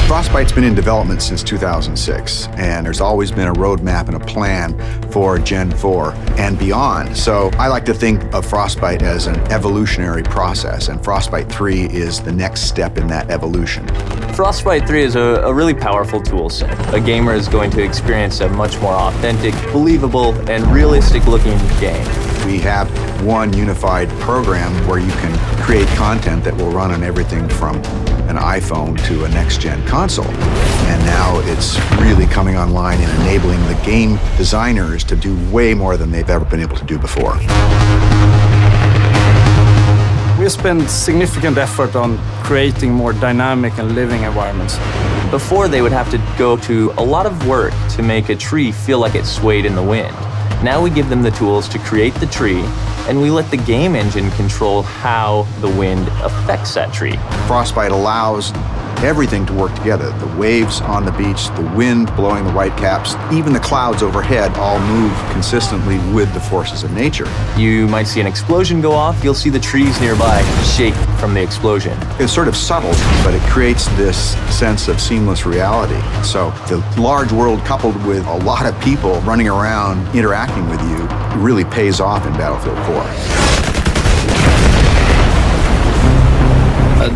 Frostbite's been in development since 2006, and there's always been a roadmap and a plan for Gen 4 and beyond. So I like to think of Frostbite as an evolutionary process, and Frostbite 3 is the next step in that evolution. Frostbite 3 is a really powerful tool set. A gamer is going to experience a much more authentic, believable, and realistic-looking game. We have one unified program where you can create content that will run on everything from an iPhone to a next-gen console. And now it's really coming online and enabling the game designers to do way more than they've ever been able to do before. We spend significant effort on creating more dynamic and living environments. Before, they would have to go to a lot of work to make a tree feel like it swayed in the wind. Now we give them the tools to create the tree, and we let the game engine control how the wind affects that tree. Frostbite allows everything to work together. The waves on the beach, the wind blowing the whitecaps, even the clouds overhead all move consistently with the forces of nature. You might see an explosion go off, you'll see the trees nearby shake from the explosion. It's sort of subtle, but it creates this sense of seamless reality. So the large world coupled with a lot of people running around interacting with you really pays off in Battlefield 4.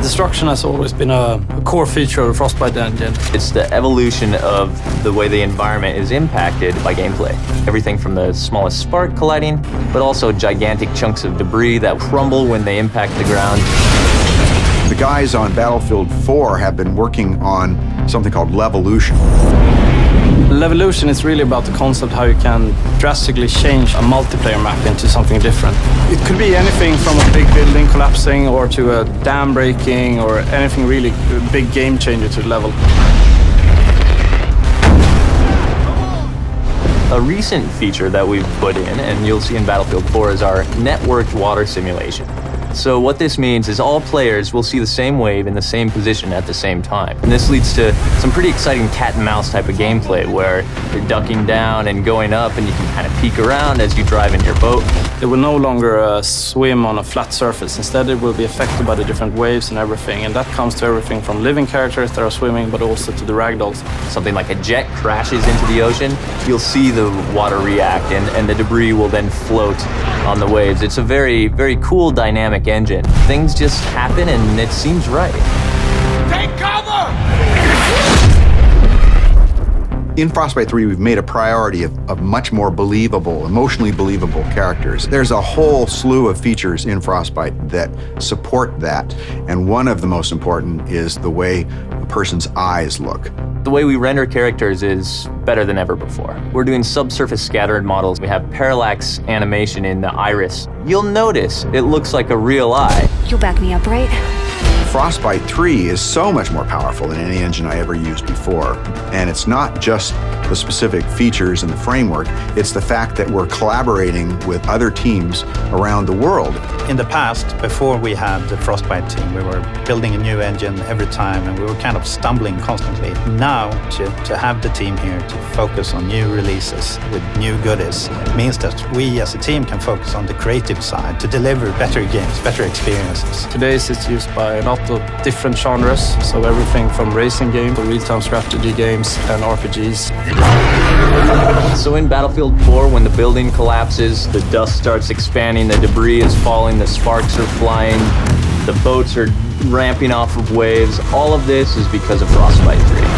Destruction has always been a core feature of the Frostbite engine. It's the evolution of the way the environment is impacted by gameplay. Everything from the smallest spark colliding, but also gigantic chunks of debris that crumble when they impact the ground. The guys on Battlefield 4 have been working on something called Levolution. Levolution is really about the concept how you can drastically change a multiplayer map into something different. It could be anything from a big building collapsing or to a dam breaking or anything really big game changer to the level. A recent feature that we've put in, and you'll see in Battlefield 4, is our networked water simulation. So what this means is all players will see the same wave in the same position at the same time. And this leads to some pretty exciting cat and mouse type of gameplay where you're ducking down and going up and you can kind of peek around as you drive in your boat. It will no longer swim on a flat surface. Instead, it will be affected by the different waves and everything. And that comes to everything from living characters that are swimming, but also to the ragdolls. Something like a jet crashes into the ocean, you'll see the water react and the debris will then float on the waves. It's a very, very cool dynamic engine. Things just happen and it seems right. Take cover! In Frostbite 3, we've made a priority of much more believable, emotionally believable characters. There's a whole slew of features in Frostbite that support that, and one of the most important is the way a person's eyes look. The way we render characters is better than ever before. We're doing subsurface scattered models. We have parallax animation in the iris. You'll notice it looks like a real eye. You'll back me up, right? Frostbite 3 is so much more powerful than any engine I ever used before. And it's not just the specific features and the framework, it's the fact that we're collaborating with other teams around the world. In the past, before we had the Frostbite team, we were building a new engine every time and we were kind of stumbling constantly. Now, to have the team here to focus on new releases with new goodies means that we as a team can focus on the creative side to deliver better games, better experiences. Today it's used by a lot of different genres, so everything from racing games to real-time strategy games and RPGs. So in Battlefield 4, when the building collapses, the dust starts expanding, the debris is falling, the sparks are flying, the boats are ramping off of waves, all of this is because of Frostbite 3.